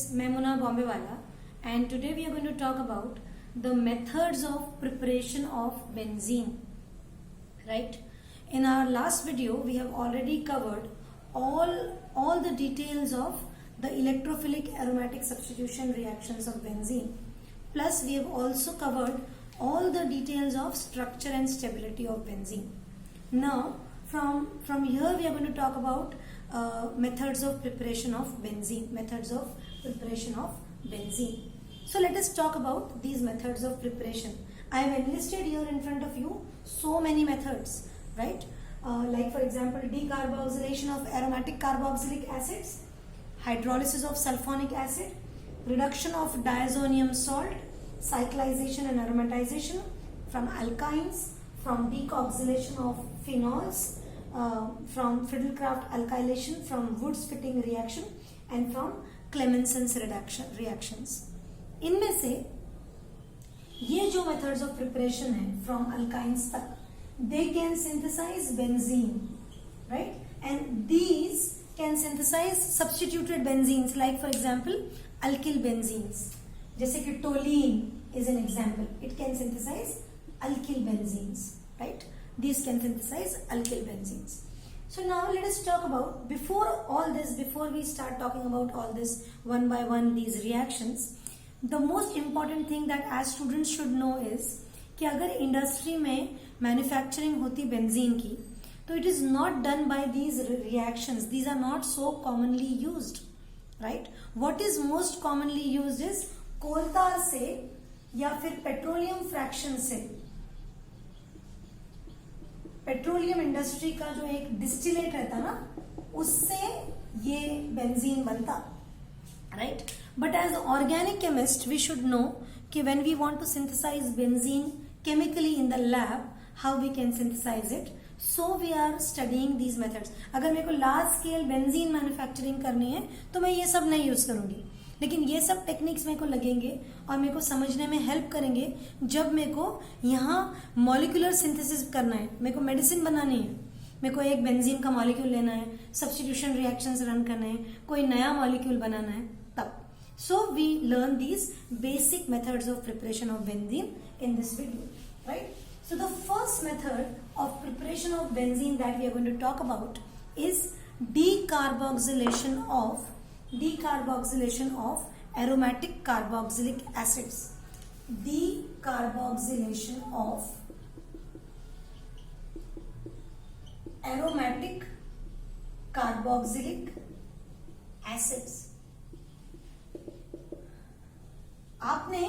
Memuna Bombewala, and today we are going to talk about the methods of preparation of benzene. Right? In our last video, we have already covered all the details of the electrophilic aromatic substitution reactions of benzene. Plus, we have also covered all the details of structure and stability of benzene. Now, from here we are going to talk about methods of preparation of benzene. So let us talk about these methods of preparation. I have enlisted here in front of you so many methods, right? Like for example, decarboxylation of aromatic carboxylic acids, hydrolysis of sulfonic acid, reduction of diazonium salt, cyclization and aromatization from alkynes, from decarboxylation of phenols, from Friedel-Crafts alkylation, from Woods-Fitting reaction and from Clemenson's reactions. इनमें से ये जो methods of preparation है from alkynes तक, they can synthesize benzene, right? And these can synthesize substituted benzenes, like for example alkyl benzenes. जैसे कि toluene is an example. It can synthesize alkyl benzenes, right? These can synthesize alkyl benzenes. So now let us talk about, before we start talking about all this one by one, these reactions, the most important thing that as students should know is कि अगर industry में manufacturing होती benzene की, तो it is not done by these reactions. These are not so commonly used, right? What is most commonly used is coal tar से या फिर petroleum fraction से. पेट्रोलियम इंडस्ट्री का जो एक डिस्टिलेट रहता ना, उससे ये बेंजीन बनता, right? But as organic chemist we should know कि when we want to synthesize benzene chemically in the lab, how we can synthesize it. So we are studying these methods. अगर मेरे को large scale benzene manufacturing करनी है तो मैं ये सब नहीं यूज करूंगी, लेकिन ये सब टेक्निक्स मेरे को लगेंगे और मेरे को समझने में हेल्प करेंगे जब मेरे को यहाँ मॉलिक्यूलर सिंथेसिस करना है, मेरे को मेडिसिन बनानी है, मेरे को एक बेंजीन का मॉलिक्यूल लेना है, सब्स्टिट्यूशन रिएक्शंस रन करना है, कोई नया मॉलिक्यूल बनाना है, तब. So we learn these basic methods of preparation of benzene in this video, right? So the first method of preparation of benzene that we are going to talk about is decarboxylation of aromatic carboxylic acids. Decarboxylation of aromatic carboxylic acids. आपने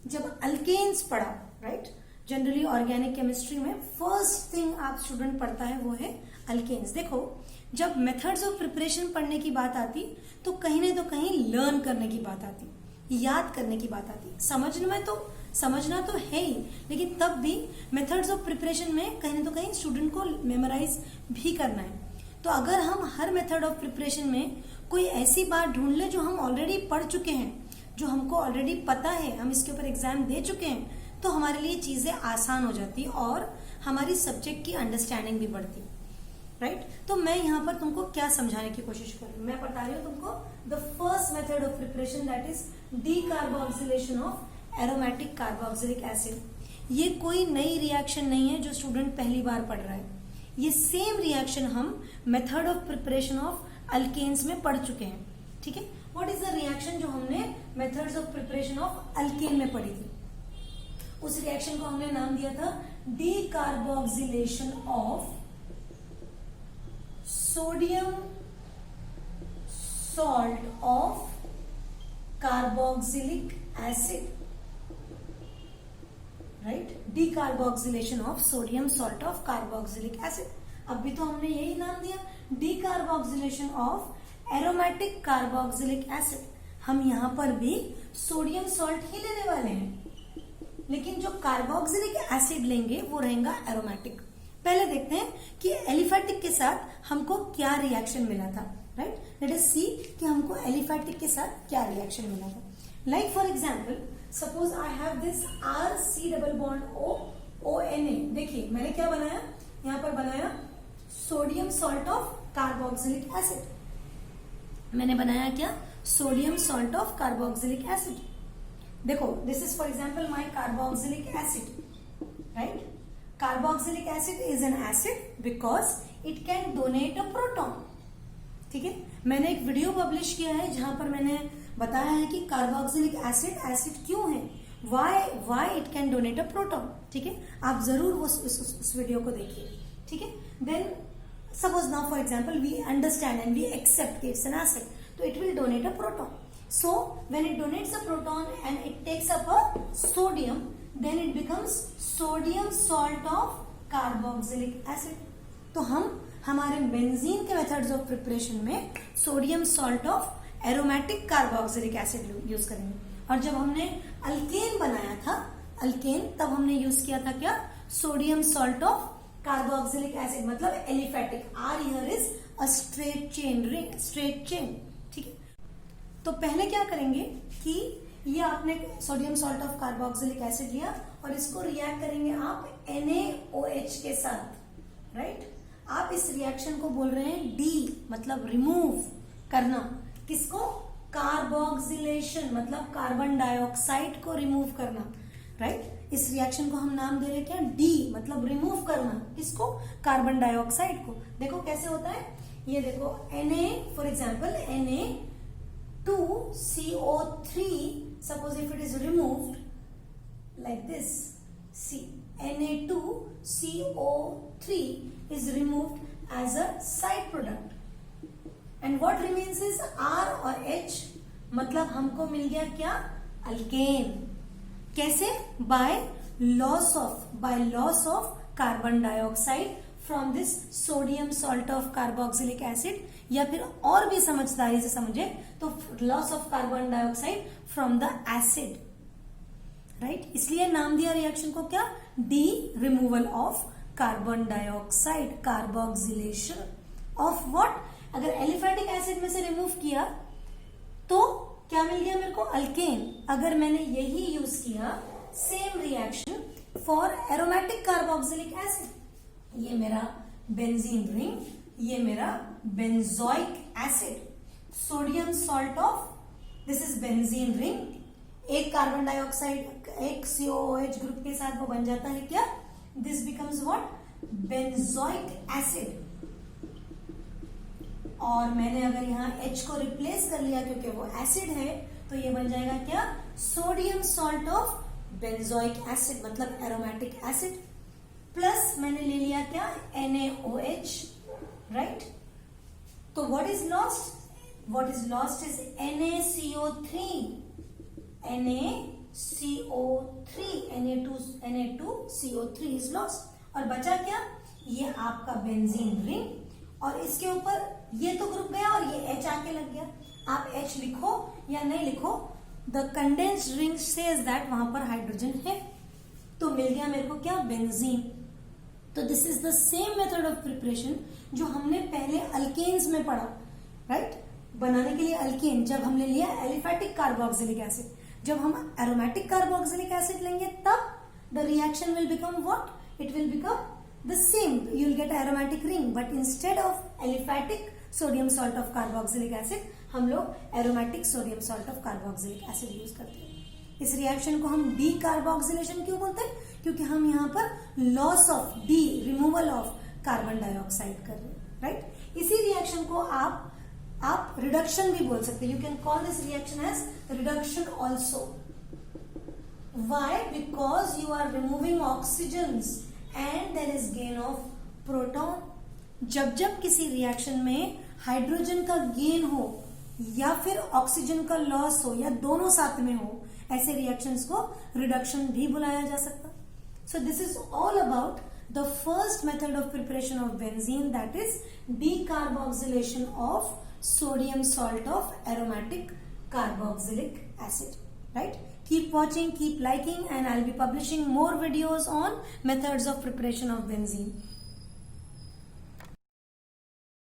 जब alkanes पढ़ा, right? Generally organic chemistry में first thing आप student पढ़ता है वो है alkanes. देखो, जब मेथड्स ऑफ प्रिपरेशन पढ़ने की बात आती तो कहीं न तो कहीं लर्न करने की बात आती, याद करने की बात आती. समझना तो है ही, लेकिन तब भी मेथड्स ऑफ प्रिपरेशन में कहीं न तो कहीं स्टूडेंट को मेमोराइज भी करना है. तो अगर हम हर मेथड ऑफ प्रिपरेशन में कोई ऐसी बात ढूंढ ले जो हम ऑलरेडी पढ़ चुके हैं, जो हमको ऑलरेडी पता है, हम इसके ऊपर एग्जाम दे चुके हैं, तो हमारे लिए चीजें आसान हो जाती और हमारी सब्जेक्ट की अंडरस्टैंडिंग भी बढ़ती, राइट? तो मैं यहाँ पर तुमको क्या समझाने की कोशिश कर रही हूँ, मैं बता रही हूँ तुमको the first method of preparation, that is decarboxylation of aromatic carboxylic acid. ये कोई नई रिएक्शन नहीं है जो स्टूडेंट पहली बार पढ़ रहा है. ये सेम रिएक्शन हम method of preparation of alkenes में पढ़ चुके हैं, ठीक है? व्हाट इज द रिएक्शन जो हमने methods of preparation of alkane में पढ़ी थी? उस रिएक्शन को हमने नाम दिया था decarboxylation of sodium salt of carboxylic acid, right? Decarboxylation of sodium salt of carboxylic acid. अभी तो हमने यही नाम दिया, decarboxylation of aromatic carboxylic acid. हम यहां पर भी सोडियम सॉल्ट ही लेने वाले हैं, लेकिन जो कार्बोक्सिलिक एसिड लेंगे वो रहेगा एरोमेटिक. पहले देखते हैं कि एलिफेटिक के साथ हमको क्या रिएक्शन मिला था, राइट? लेट अस सी कि हमको एलिफेटिक के साथ क्या रिएक्शन मिला था. Like for example, suppose I have this RC double bond ONA. देखिए मैंने क्या बनाया, यहाँ पर बनाया sodium salt of carboxylic acid. मैंने बनाया क्या, sodium salt of carboxylic acid. देखो, this is for example my carboxylic acid, right. Carboxylic acid is an acid because it can donate a proton. ठीक है, मैंने एक वीडियो पब्लिश किया है जहां पर मैंने बताया है कि कार्बोक्सिलिक एसिड क्यों है, why it can donate a proton. ठीक है, आप जरूर उस वीडियो को देखिए. ठीक है, then suppose now for example we understand and we accept it's an acid, तो it will donate a proton. So when it donates a proton and it takes up a sodium, then it becomes sodium salt of carboxylic acid. तो हम हमारे benzene के methods of preparation में sodium salt of aromatic carboxylic acid use करेंगे. और जब हमने alkane बनाया था, अल्केन, तब हमने यूज किया था क्या, sodium salt of carboxylic acid, मतलब aliphatic. R here is a straight chain ring, straight chain. ठीक है, तो पहले क्या करेंगे कि ये आपने sodium salt of carboxylic acid लिया और इसको रिएक्ट करेंगे आप NaOH के साथ, राइट. आप इस रिएक्शन को बोल रहे हैं डी, मतलब रिमूव करना. किसको, कार्बोक्सिलेशन, मतलब कार्बन डाइऑक्साइड को रिमूव करना, राइट. इस रिएक्शन को हम नाम दे रहे हैं क्या, डी, मतलब रिमूव करना. किसको, कार्बन डाइऑक्साइड को. देखो कैसे होता है, ये देखो Na, for example Na2CO3, suppose if it is removed like this, see, Na2CO3 is removed as a side product, and what remains is R और H, मतलब हमको मिल गया क्या, अल्केन. कैसे, by loss of carbon dioxide from this sodium salt of carboxylic acid, या फिर और भी समझदारी से समझे तो loss of carbon dioxide from the acid, right. इसलिए नाम दिया रिएक्शन को क्या, D, removal of carbon dioxide, carboxylation of what. अगर एलिफेटिक एसिड में से रिमूव किया तो क्या मिल गया मेरे को, अल्केन. अगर मैंने यही यूज किया same reaction for aromatic carboxylic acid, ये मेरा बेंजीन रिंग, ये मेरा benzoic acid, sodium salt of, this is benzene ring. एक कार्बन डाइऑक्साइड एक COOH ग्रुप के साथ वो बन जाता है क्या, this becomes what, benzoic acid. और मैंने अगर यहाँ H को रिप्लेस कर लिया क्योंकि वो एसिड है, तो ये बन जाएगा क्या, sodium salt of benzoic acid, मतलब एरोमेटिक एसिड. प्लस मैंने ले लिया क्या, NaOH, राइट. तो what is lost is NaCO3, Na2CO3 is lost. और बचा क्या, ये आपका बेंजीन रिंग, और इसके ऊपर ये तो ग्रुप गया और ये H आके लग गया. आप H लिखो या नहीं लिखो, the condensed ring says that वहां पर हाइड्रोजन है, तो मिल गया मेरे को क्या, बेंजीन. तो this is the same method of preparation जो हमने पहले अल्केन्स में पढ़ा, राइट. बनाने के लिए अल्केन, जब हमने लिया एलिफेटिक कार्बोक्सिलिक एसिड, जब हम एरोमेटिक कार्बोक्सिलिक एसिड लेंगे तब the reaction will become what, it will become the same, you will get aromatic ring, but instead of aliphatic sodium salt of carboxylic acid हम लोग aromatic sodium salt of carboxylic acid use करते हैं. इस reaction को हम D carboxylation क्यों बोलते हैं, क्योंकि हम यहाँ पर loss of D, removal of carbon dioxide कर रहे हैं, राइट. इसी रिएक्शन को आप रिडक्शन भी बोल सकते हैं. You can call this reaction as reduction also. Why, because you are removing oxygens and there is gain of proton. जब किसी रिएक्शन में हाइड्रोजन का गेन हो या फिर ऑक्सीजन का लॉस हो या दोनों साथ में हो, ऐसे रिएक्शंस को रिडक्शन भी बुलाया जा सकता. So this is all about the first method of preparation of benzene, that is decarboxylation of sodium salt of aromatic carboxylic acid, right? Keep watching, keep liking, and I'll be publishing more videos on methods of preparation of benzene.